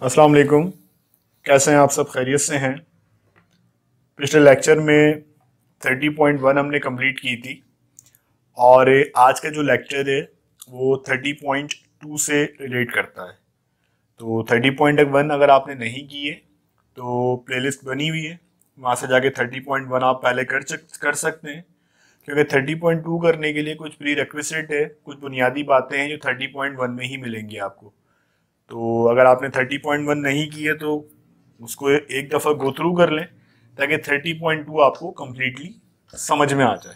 अस्सलाम वालेकुम। कैसे हैं आप सब? खैरियत से हैं? पिछले लेक्चर में 30.1 हमने कंप्लीट की थी और आज का जो लेक्चर है वो 30.2 से रिलेट करता है। तो 30.1 अगर आपने नहीं की है तो प्लेलिस्ट बनी हुई है, वहाँ से जाके 30.1 आप पहले कर सकते हैं, क्योंकि 30.2 करने के लिए कुछ प्री रिक्विजिट है, कुछ बुनियादी बातें हैं जो 30.1 में ही मिलेंगी आपको। तो अगर आपने 30.1 नहीं की है तो उसको एक दफ़ा गो थ्रू कर लें ताकि 30.2 आपको कंप्लीटली समझ में आ जाए।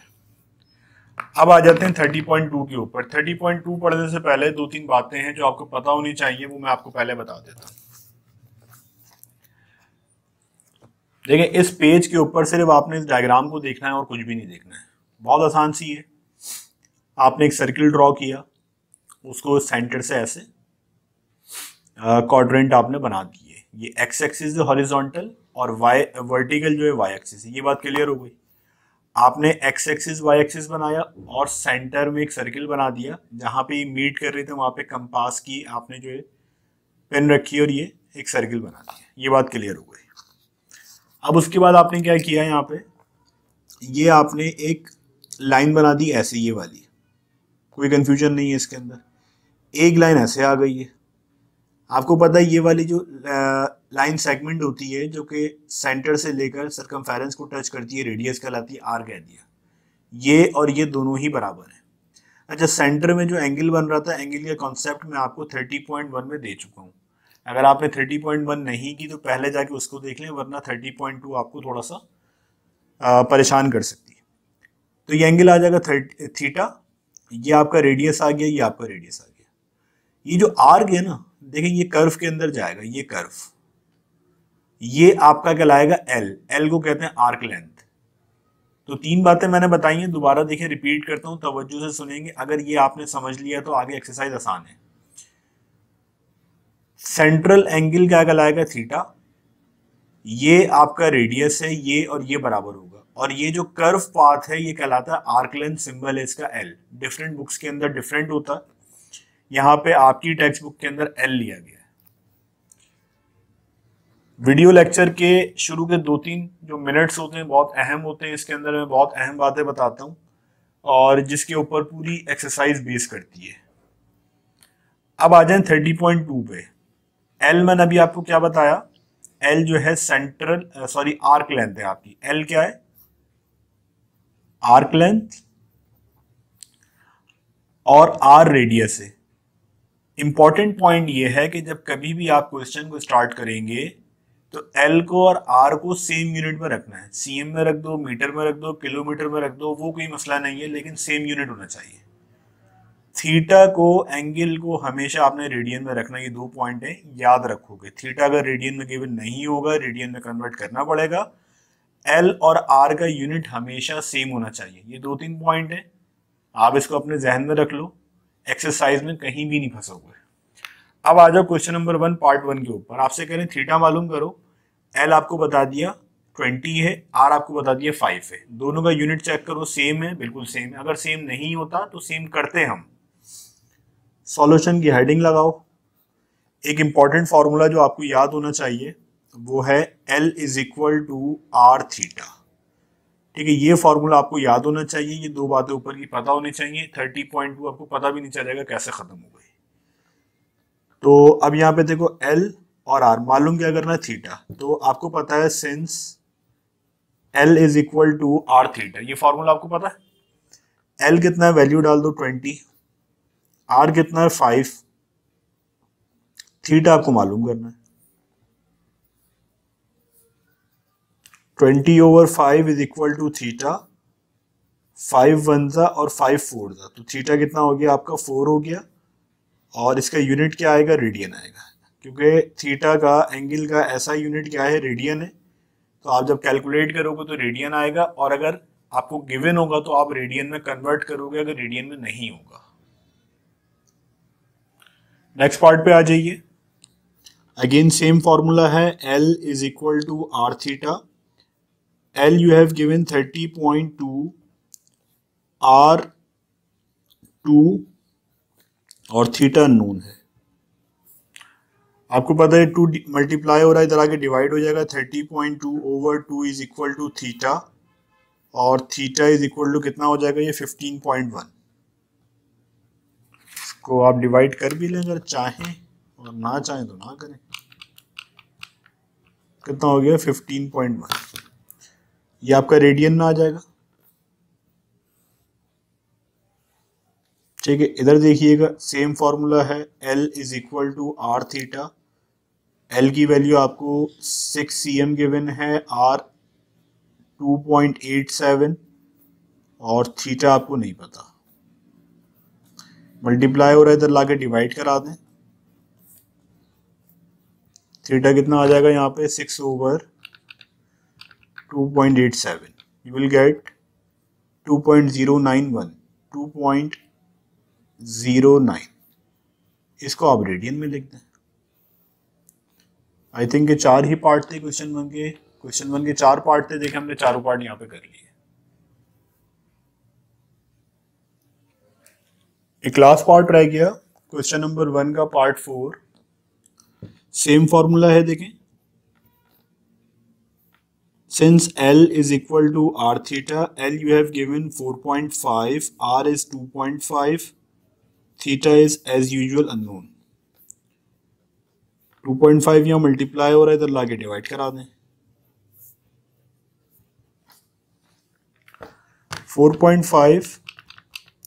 अब आ जाते हैं 30.2 के ऊपर। 30.2 पढ़ने से पहले दो तीन बातें हैं जो आपको पता होनी चाहिए, वो मैं आपको पहले बता देता हूँ। देखिए, इस पेज के ऊपर सिर्फ आपने इस डायग्राम को देखना है और कुछ भी नहीं देखना है। बहुत आसान सी है। आपने एक सर्किल ड्रॉ किया, उसको सेंटर से ऐसे क्वाड्रेंट आपने बना दिए। ये एक्स एक्सिस है हॉरिजॉन्टल और वाई वर्टिकल जो है वाई एक्सिस है। ये बात क्लियर हो गई। आपने एक्स एक्सिस वाई एक्सिस बनाया और सेंटर में एक सर्किल बना दिया, जहां पे मीट कर रहे थे वहां पे कंपास की आपने जो है पेन रखी और ये एक सर्किल बना दिया। ये बात क्लियर हो गई। अब उसके बाद आपने क्या किया, यहाँ पे ये आपने एक लाइन बना दी ऐसे, ये वाली, कोई कंफ्यूजन नहीं है इसके अंदर। एक लाइन ऐसे आ गई है। आपको पता है ये वाली जो लाइन सेगमेंट होती है जो कि सेंटर से लेकर सरकमफेरेंस को टच करती है, रेडियस कहलाती है, आर कह दिया। ये और ये दोनों ही बराबर है। अच्छा, सेंटर में जो एंगल बन रहा था, एंगल का कॉन्सेप्ट मैं आपको 30.1 में दे चुका हूँ। अगर आपने 30.1 नहीं की तो पहले जाके उसको देख लें, वरना 30.2 आपको थोड़ा सा परेशान कर सकती है। तो ये एंगल आ जाएगा थीटा, ये आपका रेडियस आ गया, ये आपका रेडियस आ गया। ये जो आर्क है ना, देखिए ये कर्व के अंदर जाएगा, ये कर्व, ये आपका कहलाएगा एल। एल को कहते हैं आर्क लेंथ। तो तीन बातें मैंने बताई हैं, दोबारा देखिए रिपीट करता हूं, तवज्जो से सुनेंगे। अगर ये आपने समझ लिया तो आगे एक्सरसाइज आसान है। सेंट्रल एंगल क्या कहलाएगा? थीटा। ये आपका रेडियस है, ये और ये बराबर होगा। और ये जो कर्व पाथ है ये कहलाता है आर्क लेंथ, सिंबल है इसका एल। डिफरेंट बुक्स के अंदर डिफरेंट होता है, यहाँ पे आपकी टेक्स्ट बुक के अंदर एल लिया गया है। वीडियो लेक्चर के शुरू के 2-3 जो मिनट्स होते हैं बहुत अहम होते हैं। इसके अंदर मैं बहुत अहम बातें बताता हूँ और जिसके ऊपर पूरी एक्सरसाइज बेस करती है। अब आ जाए 30.2 पे। एल मैंने अभी आपको क्या बताया? एल जो है सेंट्रल सॉरी आर्क लेंथ है आपकी। एल क्या है? Arc length. और आर रेडियस है। इंपॉर्टेंट पॉइंट ये है कि जब कभी भी आप क्वेश्चन को स्टार्ट करेंगे तो एल को और आर को सेम यूनिट में रखना है। सीएम में रख दो, मीटर में रख दो, किलोमीटर में रख दो, वो कोई मसला नहीं है, लेकिन सेम यूनिट होना चाहिए। थीटा को, एंगल को हमेशा आपने रेडियन में रखना। ये दो पॉइंट है, याद रखोगे। थीटा अगर रेडियन में गिवन नहीं होगा, रेडियन में कन्वर्ट करना पड़ेगा। एल और आर का यूनिट हमेशा सेम होना चाहिए। ये 2-3 पॉइंट है, आप इसको अपने जहन में रख लो, एक्सरसाइज में कहीं भी नहीं फंसोगे। अब आ जाओ क्वेश्चन नंबर 1 पार्ट 1 के ऊपर। आपसे कह रहे हैं थीटा मालूम करो। एल आपको बता दिया 20 है, आर आपको बता दिया 5 है। दोनों का यूनिट चेक करो, सेम है? बिल्कुल सेम है। अगर सेम नहीं होता तो सेम करते हम। सॉल्यूशन की हेडिंग लगाओ। एक इंपॉर्टेंट फॉर्मूला जो आपको याद होना चाहिए वो है L is equal to R theta. ठीक है, ये फॉर्मूला आपको याद होना चाहिए। ये दो बातें ऊपर की पता होनी चाहिए। 30.2 आपको पता भी नहीं चलेगा कैसे खत्म हो गई। तो अब यहाँ पे देखो, एल और आर मालूम क्या करना है? थीटा। तो आपको पता है since L is equal to R theta, ये फॉर्मूला आपको पता है। एल कितना है? वैल्यू डाल दो 20। आर कितना है? 5। थीटा आपको मालूम करना है। 20/5 इज इक्वल टू थीटा। 5 1 जा और 5 4 जा, तो थीटा कितना हो गया आपका? 4 हो गया। और इसका यूनिट क्या आएगा? रेडियन आएगा, क्योंकि थीटा का, एंगल का ऐसा यूनिट क्या है? रेडियन है। तो आप जब कैलकुलेट करोगे तो रेडियन आएगा, और अगर आपको गिवन होगा तो आप रेडियन में कन्वर्ट करोगे, अगर रेडियन में नहीं होगा। नेक्स्ट पार्ट पे आ जाइए। अगेन सेम फॉर्मूला है, L is equal to R theta. L you have given 30.2, R 2 और थीटा नोन है। आपको पता है 2 मल्टीप्लाई हो रहा है, इधर आके डिवाइड हो जाएगा, 30.2/2 इज इक्वल टू थीटा, और थीटा इज इक्वल टू कितना हो जाएगा ये 15.1। इसको आप डिवाइड कर भी लें अगर चाहें, और ना चाहें तो ना करें। कितना हो गया 15.1, ये आपका रेडियन में आ जाएगा। ठीक है, इधर देखिएगा सेम फॉर्मूला है, L is equal to R theta. L की वैल्यू आपको 6 cm गिवन है, R 2.87 और थीटा आपको नहीं पता। मल्टीप्लाई हो रहा है, इधर लाके डिवाइड करा दें। थीटा कितना आ जाएगा यहाँ पे 6/2.87, यू विल गेट 2.091, 2.09। इसको आप रेडियन में लिख दें। आई थिंक ये 4 ही पार्ट थे क्वेश्चन 1 के। क्वेश्चन 1 के 4 पार्ट थे, देखें हमने चारों पार्ट यहाँ पे कर लिए। एक लास्ट पार्ट रह गया क्वेश्चन नंबर 1 का, पार्ट 4। सेम फॉर्मूला है, देखें। Since L is equal to R theta, L you have given 4.5, R is 2.5, theta is as usual unknown। 2.5 यहाँ मल्टीप्लाई हो रहा है, इधर लाके डिवाइड करा दें। 4.5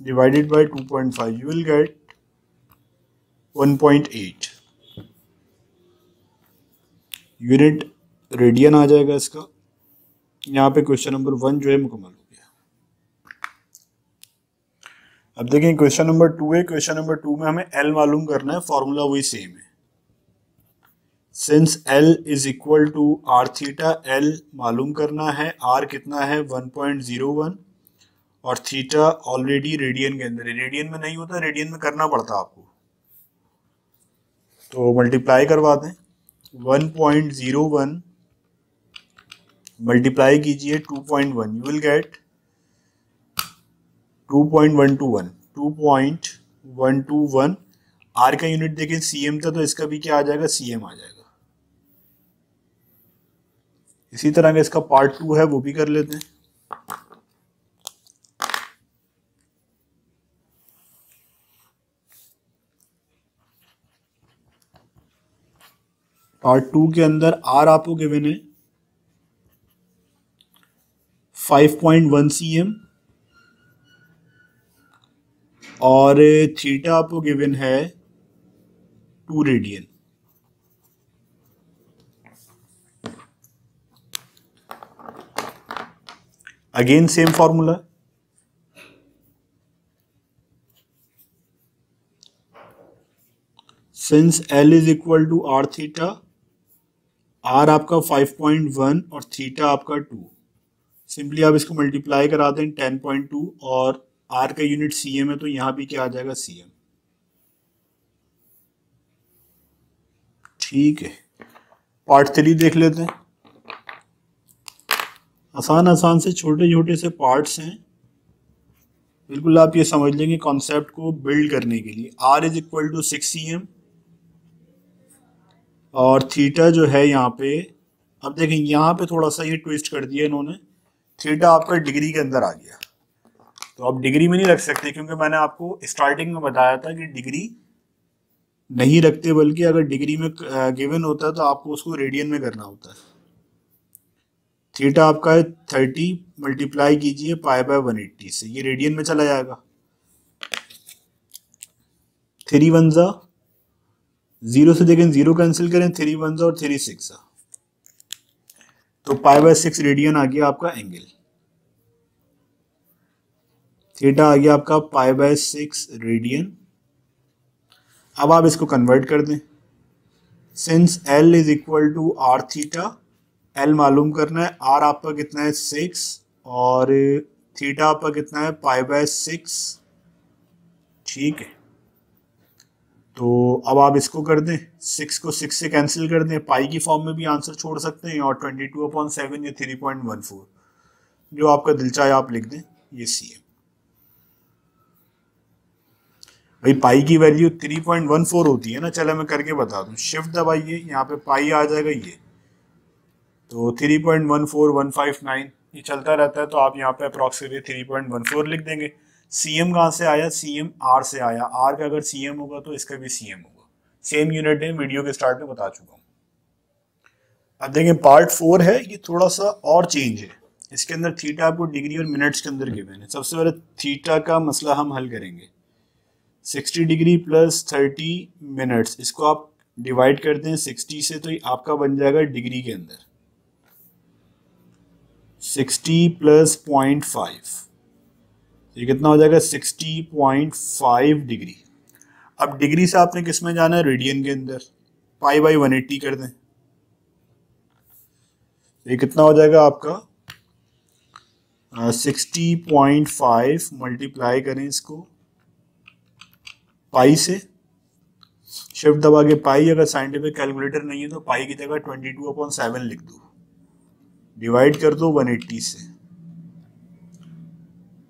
divided by 2.5, you will get 1.8 unit radian आ जाएगा इसका। यहाँ पे क्वेश्चन नंबर 1 जो है मुकम्मल हो गया। अब देखें क्वेश्चन नंबर 2 है। क्वेश्चन नंबर 2 में हमें L मालूम करना है, फॉर्मूला वही सेम है। Since L is equal to R theta, L मालूम करना है, R कितना है 1.01 और थीटा ऑलरेडी रेडियन के अंदर है। रेडियन में नहीं होता, रेडियन में करना पड़ता आपको, तो मल्टीप्लाई करवा दें। 1.01 मल्टीप्लाई कीजिए 2.1, यू विल गेट 2.121। 2.121 आर का यूनिट देखिए सीएम था, तो इसका भी क्या आ जाएगा सीएम आ जाएगा। इसी तरह का इसका पार्ट 2 है, वो भी कर लेते हैं। पार्ट 2 के अंदर आर आपको गिवन है 5.1 cm और थीटा आपको गिवन है 2 radian. Again same formula, since L is equal to R theta, R आपका 5.1 और थीटा आपका 2। सिंपली आप इसको मल्टीप्लाई करा दें 10.2 और R का यूनिट cm है, तो यहां भी क्या आ जाएगा cm। ठीक है, पार्ट 3 देख लेते हैं। आसान आसान से छोटे छोटे से पार्ट्स हैं, बिल्कुल आप ये समझ लेंगे कॉन्सेप्ट को बिल्ड करने के लिए। R is equal to 6 cm और थीटा जो है यहाँ पे, अब देखें यहाँ पे थोड़ा सा ये ट्विस्ट कर दिया इन्होंने, थीटा आपका डिग्री के अंदर आ गया। तो आप डिग्री में नहीं रख सकते, क्योंकि मैंने आपको स्टार्टिंग में बताया था कि डिग्री नहीं रखते, बल्कि अगर डिग्री में गिवन होता है तो आपको उसको रेडियन में करना होता है। थीटा आपका है 30, मल्टीप्लाई कीजिए π/180 से, ये रेडियन में चला जाएगा। 3 1 0 से देखें 0 कैंसिल करें, 3 1 और 3 6, तो π/6 रेडियन आ गया आपका एंगल। थीटा आ गया आपका π/6 रेडियन। अब आप इसको कन्वर्ट कर दें। Since L is equal to R theta, L मालूम करना है, R आपका कितना है 6 और थीटा आपका कितना है π/6। ठीक है, तो अब आप इसको कर दें, 6 को 6 से कैंसिल कर दें, पाई की फॉर्म में भी आंसर छोड़ सकते हैं, और 22/7 या 3.14 जो आपका दिल चाहे आप लिख दें, ये सी है। भाई पाई की वैल्यू 3.14 होती है ना, चलो मैं करके बता दूं। शिफ्ट दबाइए, यहाँ पे पाई आ जाएगा ये, तो 3.14159 ये चलता रहता है, तो आप यहाँ पे अप्रॉक्सीमेटली 3.14 लिख देंगे। सीएम कहाँ से आया? सीएम आर से आया। आर का अगर सीएम होगा तो इसका भी सीएम होगा। सेम यूनिट है, वीडियो के स्टार्ट में बता चुका हूँ। अब देखें पार्ट 4 है, ये थोड़ा सा और चेंज है। इसके अंदर थीटा आपको डिग्री और मिनट्स के अंदर गिवन है। सबसे पहले थीटा का मसला हम हल करेंगे। 60 डिग्री प्लस 30 मिनट्स, इसको आप डिवाइड करते हैं 60 से, तो ये आपका बन जाएगा डिग्री के अंदर 60 प्लस 0.5, ये कितना हो जाएगा? 60.5 डिग्री। अब डिग्री से आपने किस में जाना है? रेडियन के अंदर। पाई बाई 180 कर दें, ये कितना हो जाएगा आपका? 60.5 मल्टीप्लाई करें इसको पाई से, शिफ्ट दबा के पाई, अगर साइंटिफिक कैलकुलेटर नहीं है तो पाई की जगह 22/7 लिख दो, डिवाइड कर दो 180 से,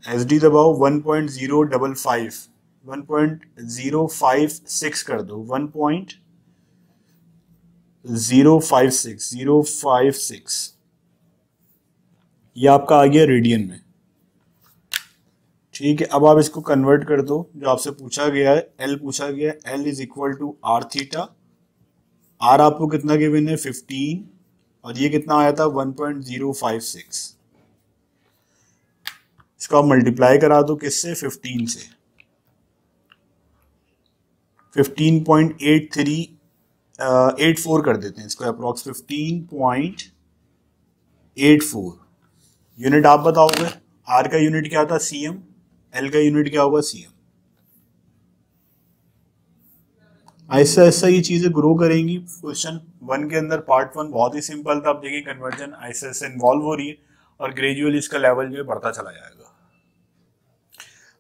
एस डी दबाओ 1.055 1.056 कर दो, 1.056 ये आपका आ गया रेडियन में। ठीक है, अब आप इसको कन्वर्ट कर दो, जो आपसे पूछा गया है, एल पूछा गया है, L is equal to R theta. R आपको कितना गिवन है? 15, और ये कितना आया था? 1.056। इसको आप मल्टीप्लाई करा दो किससे? 15 से, 15.84 कर देते हैं इसको, अप्रॉक्स 15.84 यूनिट आप बताओगे। आर का यूनिट क्या था? सीएम। एल का यूनिट क्या होगा? सीएम। ऐसा ऐसा ये चीजें ग्रो करेंगी। क्वेश्चन 1 के अंदर पार्ट 1 बहुत ही सिंपल था, अब देखिए कन्वर्जन ऐसे ऐसे इन्वॉल्व हो रही है और ग्रेजुअली इसका लेवल जो है बढ़ता चला जाएगा।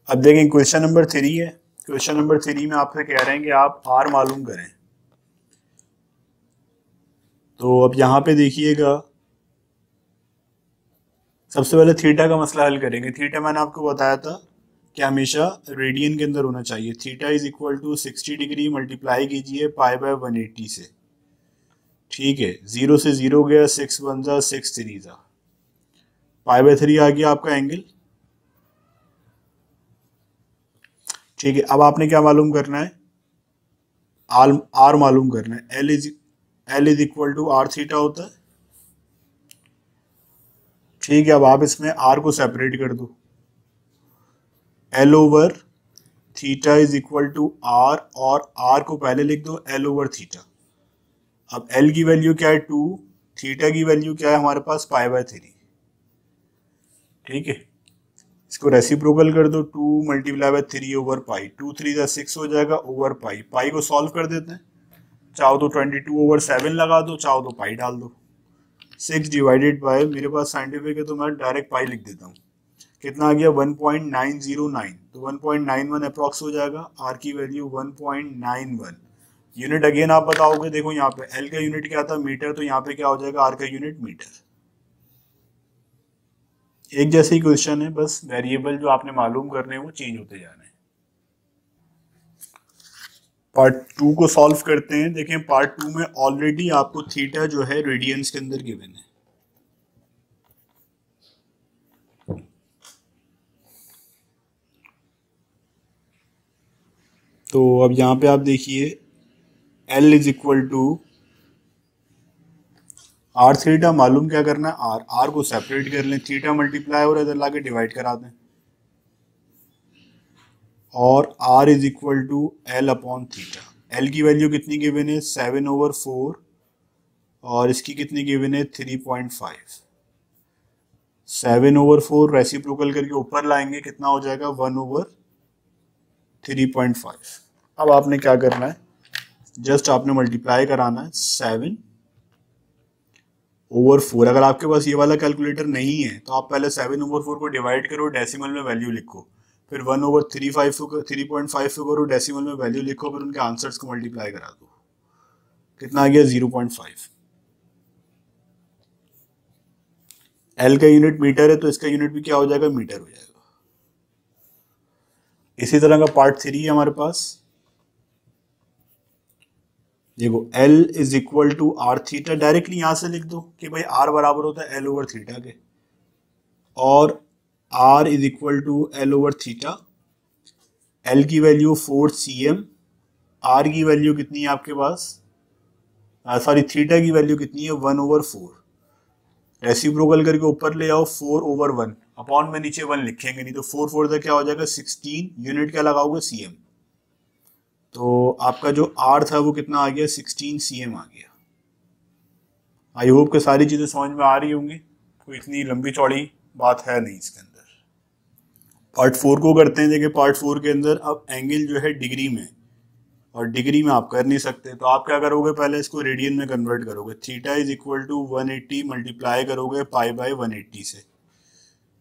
अब देखें क्वेश्चन नंबर 3 है। क्वेश्चन नंबर 3 में आपसे कह रहे हैं कि आप आर मालूम करें। तो अब यहाँ पे देखिएगा, सबसे पहले थीटा का मसला हल करेंगे। थीटा मैंने आपको बताया था कि हमेशा रेडियन के अंदर होना चाहिए। Theta is equal to 60 degree multiply कीजिए पाई बाय 180 से। ठीक है, 0 से 0 गया, 6 1 जा 6 3 जा, पाई बाय 3 आ गया आपका एंगल। ठीक है, अब आपने क्या मालूम करना है? आर मालूम करना है। L is equal to R theta होता है। ठीक है, अब आप इसमें आर को सेपरेट कर दो, L over theta is equal to R, और आर को पहले लिख दो एल ओवर थीटा। अब एल की वैल्यू क्या है? 2, थीटा की वैल्यू क्या है हमारे पास? Pi bye 3। ठीक है, इसको रेसिप्रोकल कर दो, 2 मल्टीप्लाई बाय 3 ओवर पाई, 2 3 जा 6 हो जाएगा ओवर पाई। पाई को सॉल्व कर देते हैं, चाहो तो 22/7 लगा दो, चाहो तो पाई डाल दो। 6 डिवाइडेड बाय, मेरे पास साइंटिफिक है तो मैं डायरेक्ट पाई लिख देता हूँ, कितना आ गया? 1.909, तो 1.91 अप्रॉक्स हो जाएगा। आर की वैल्यू 1.91। यूनिट अगेन आप बताओगे। देखो यहाँ पे एल का यूनिट क्या था? मीटर, तो यहाँ पे क्या हो जाएगा? आर का यूनिट मीटर। एक जैसे ही क्वेश्चन है, बस वेरिएबल जो आपने मालूम करने हैं वो चेंज होते जाने हैं। पार्ट 2 को सॉल्व करते हैं। देखें पार्ट 2 में ऑलरेडी आपको थीटा जो है रेडियंस के अंदर गिवन है। तो अब यहाँ पे आप देखिए, L is equal to R theta मालूम क्या करना है? आर, आर को सेपरेट कर लें, थीटा मल्टीप्लाई और इधर लाके डिवाइड करा दें, और R is equal to L upon theta. L की वैल्यू कितनी गिवन है? 7/4, और इसकी कितनी गिवन है? 3.5। 7/4 रेसिप्रोकल करके ऊपर लाएंगे, कितना हो जाएगा? 1/3.5। अब आपने क्या करना है? जस्ट आपने मल्टीप्लाई कराना है 7/4। अगर आपके पास ये वाला कैलकुलेटर नहीं है तो आप पहले 7/4 को डिवाइड करो, डेसिमल में वैल्यू लिखो, फिर 1/3.5 को करो, डेसिमल में वैल्यू लिखो, फिर उनके आंसर्स को मल्टीप्लाई करा दो, कितना आ गया? 0.5। एल का यूनिट मीटर है तो इसका यूनिट भी क्या हो जाएगा? मीटर हो जाएगा। इसी तरह का पार्ट 3 है हमारे पास। देखो L is equal to R theta, directly यहां से लिख दो कि भाई R बराबर होता है L ओवर थीटा के, और R is equal to L over theta. L की वैल्यू 4 cm, R की वैल्यू कितनी है आपके पास, सॉरी थीटा की वैल्यू कितनी है 1 ओवर 4। रेसिप्रोकल करके ऊपर ले आओ 4 ओवर 1, अपॉन में नीचे 1 लिखेंगे नहीं तो 4 4 तक क्या हो जाएगा 16, यूनिट क्या लगाओगे cm, तो आपका जो R था वो कितना आ गया 16 cm आ गया। आई होप कि सारी चीजें समझ में आ रही होंगी, कोई इतनी लंबी चौड़ी बात है नहीं इसके अंदर। पार्ट 4 को करते हैं। देखिए पार्ट 4 के अंदर अब एंगल जो है डिग्री में, और डिग्री में आप कर नहीं सकते, तो आप क्या करोगे, पहले इसको रेडियन में कन्वर्ट करोगे। Theta is equal to 180 multiply करोगे पाई बाय 180 से,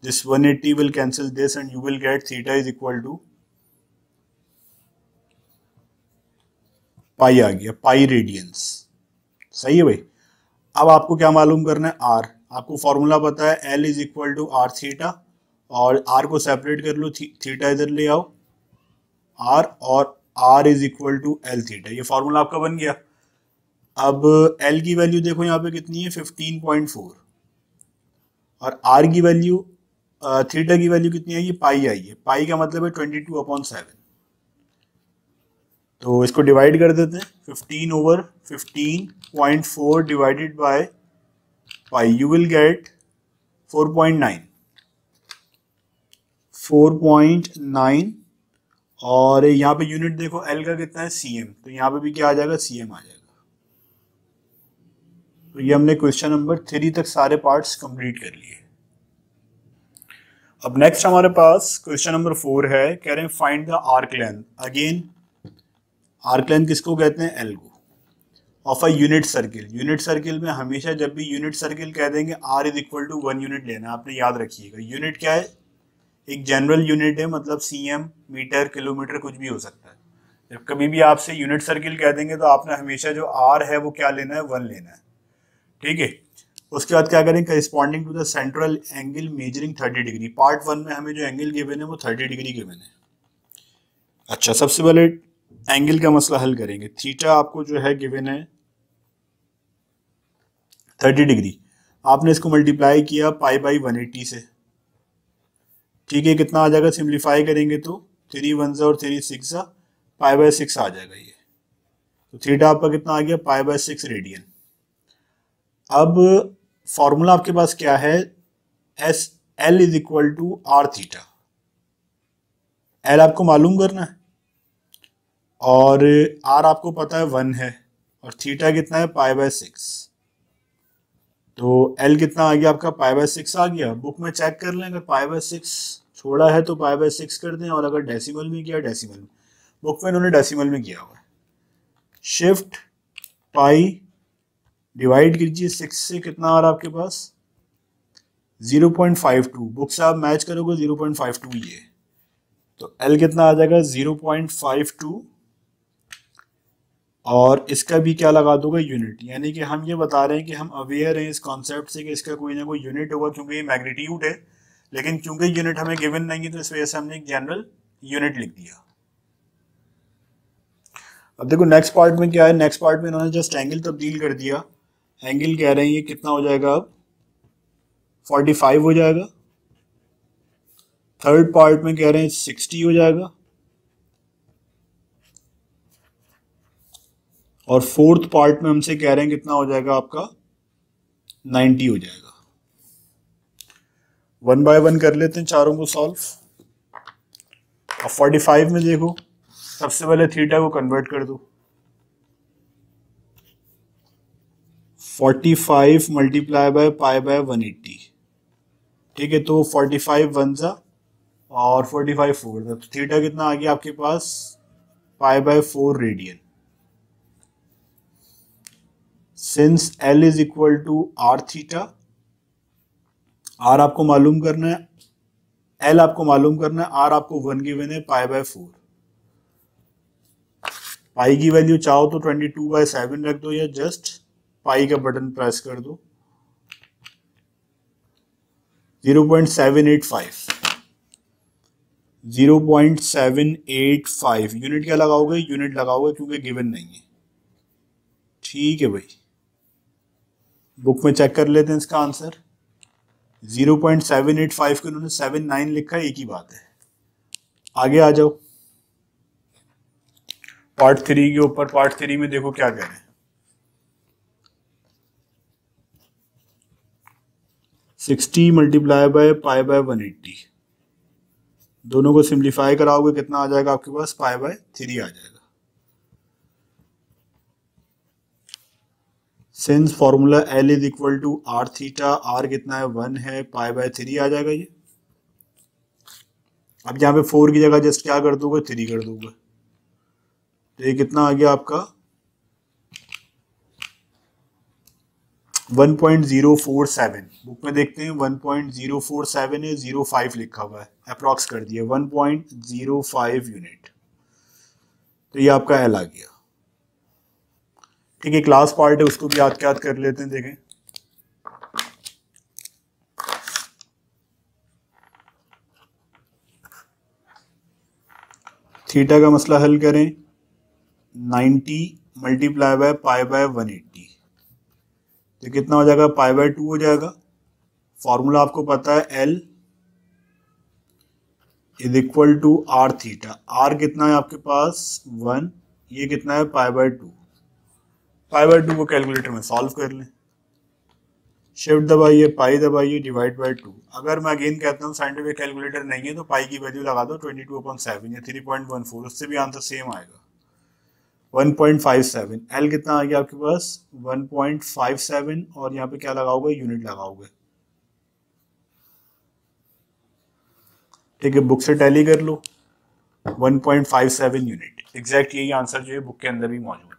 this 180 will cancel this and you will get theta is equal to pi आ गया, पाई रेडियंस। सही है भाई। अब आपको क्या मालूम करना है, आर। आपको फॉर्मूला पता है L is equal to R theta, और आर को सेपरेट कर लो, थीटा इधर ले आओ आर, और R is equal to L theta, ये फॉर्मूला आपका बन गया। अब एल की वैल्यू देखो यहाँ पे कितनी है 15.4, और आर की वैल्यू थीटा की वैल्यू कितनी आई है, पाई आई है। पाई का मतलब है 22/7, तो इसको डिवाइड कर देते हैं। 15 over 15.4 divided by pi, you will gate 4.9, और यहाँ पे यूनिट देखो एल का कितना है cm, तो यहाँ पे भी क्या आ जाएगा cm आ जाएगा। तो ये हमने क्वेश्चन नंबर 3 तक सारे पार्ट्स कंप्लीट कर लिए। अब नेक्स्ट हमारे पास क्वेश्चन नंबर 4 है, कह रहे हैं find the arc length. Again arc length किसको कहते हैं, एल को, of a unit circle. Unit circle में हमेशा जब भी यूनिट सर्किल कह देंगे R is equal to 1 unit लेना, आपने याद रखिएगा। यूनिट क्या है, एक जनरल यूनिट है, मतलब cm, मीटर, किलोमीटर, कुछ भी हो सकता है। जब कभी भी आपसे यूनिट सर्किल कह देंगे तो आपने हमेशा जो r है वो क्या लेना है, 1 लेना है, ठीक है। उसके बाद क्या करें, corresponding to the central angle measuring 30 degree. Part 1 में हमें जो एंगल गिवन है वो 30 डिग्री गिवन है। अच्छा, सबसे पहले एंगल का मसला हल करेंगे। थीटा आपको जो है गिवन है 30 डिग्री, आपने इसको मल्टीप्लाई किया पाई बाई 180 से, ठीक है। कितना आ जाएगा, सिंप्लीफाई करेंगे तो 3 1 और 3 6 पाई बाय 6 आ जाएगा ये। तो थीटा आपका कितना आ गया, पाई बाय 6 रेडियन। अब फॉर्मूला आपके पास क्या है, S L is equal to R theta. L आपको मालूम करना है, और आर आपको पता है 1 है, और थीटा कितना है पाई बाय 6। तो एल कितना आ गया आपका, पाई बाय 6 आ गया। बुक में चेक कर लें, अगर पाई बाय 6 छोड़ा है तो पाई बाय 6 कर दें, और अगर डेसिमल में किया डेसिमल में। बुक में इन्होंने डेसिमल में किया हुआ है। शिफ्ट पाई डिवाइड कीजिए 6 से, कितना आ रहा है आपके पास 0.52। बुक से आप मैच करोगे 0.52 ये, तो एल कितना आ जाएगा 0.52, और इसका भी क्या लगा दोगे, यूनिट। यानी कि हम ये बता रहे हैं कि हम अवेयर हैं इस कॉन्सेप्ट से कि इसका कोई ना कोई यूनिट होगा, क्योंकि ये मैग्नीट्यूड है, लेकिन क्योंकि यूनिट हमें गिवन नहीं है तो इस वजह से हमने एक जनरल यूनिट लिख दिया। अब देखो नेक्स्ट पार्ट में क्या है, नेक्स्ट पार्ट में इन्होंने जस्ट एंगल तब्दील कर दिया। एंगल कह रहे हैं ये कितना हो जाएगा, अब 45 हो जाएगा। थर्ड पार्ट में कह रहे हैं 60 हो जाएगा, और फोर्थ पार्ट में हमसे कह रहे हैं कितना हो जाएगा आपका 90 हो जाएगा। 1 बाय 1 कर लेते हैं चारों को सॉल्व। अब 45 में देखो, सबसे पहले थीटा को कन्वर्ट कर दो। 45 मल्टीप्लाई बाय पाई बाय 180, ठीक है। तो 45 1 सा और 45 4 सा, तो थीटा कितना आ गया आपके पास pi by 4 radian. Since L is equal to R theta, R आपको मालूम करना है, L आपको मालूम करना है, आर आपको 1 गिवन है पाई बाय 4। पाई की वैल्यू चाहो तो 22/7 रख दो, या जस्ट पाई का बटन प्रेस कर दो। 0.785 0.785 यूनिट क्या लगाओगे, यूनिट लगाओगे क्योंकि गिवन नहीं है। ठीक है भाई, बुक में चेक कर लेते हैं इसका आंसर। 0.785 को उन्होंने 79 लिखा है, एक ही बात है। आगे आ जाओ पार्ट 3 के ऊपर। पार्ट 3 में देखो क्या कह रहे हैं। 60 मल्टीप्लाई बाय पाई बाय 180, दोनों को सिंप्लीफाई कराओगे कितना आ जाएगा आपके पास, पाई बाय 3 आ जाएगा। Since formula L is equal to R theta, R कितना है 1 है, पाई बाय 3 आ जाएगा ये। अब यहाँ पे 4 की जगह जस्ट क्या कर दोगे, 3 कर दोगे, तो ये कितना आ गया आपका 1.047। बुक में देखते हैं 1.047 है, 05 लिखा हुआ है, अप्रॉक्स कर दिया 1.05 यूनिट, तो ये आपका एल आ गया। ठीक है, क्लास पार्ट है, उसको भी याद याद कर लेते हैं। देखें थीटा का मसला हल करें, 90 मल्टीप्लाई बाय पाई बाय 180, तो कितना हो जाएगा, पाई बाय 2 हो जाएगा। फॉर्मूला आपको पता है L is equal to R theta, R कितना है आपके पास 1, ये कितना है पाई बाय 2। पाई बाय 2 को कैलकुलेटर में सॉल्व कर लें, शिफ्ट दबाइए, पाई दबाइए, डिवाइड बाय 2। अगर मैं अगेन कहता हूँ साइंटिफिक कैलकुलेटर नहीं है तो पाई की वैल्यू लगा दो 22/7 या 3.14, उससे भी आंसर सेम आएगा 1.57। एल कितना आ गया आपके पास 1.57, और यहाँ पे क्या लगाओगे, यूनिट लगाओगे। ठीक है, बुक से टैली कर लो 1.57 यूनिट, एग्जैक्ट यही आंसर जो है बुक के अंदर भी मौजूद है।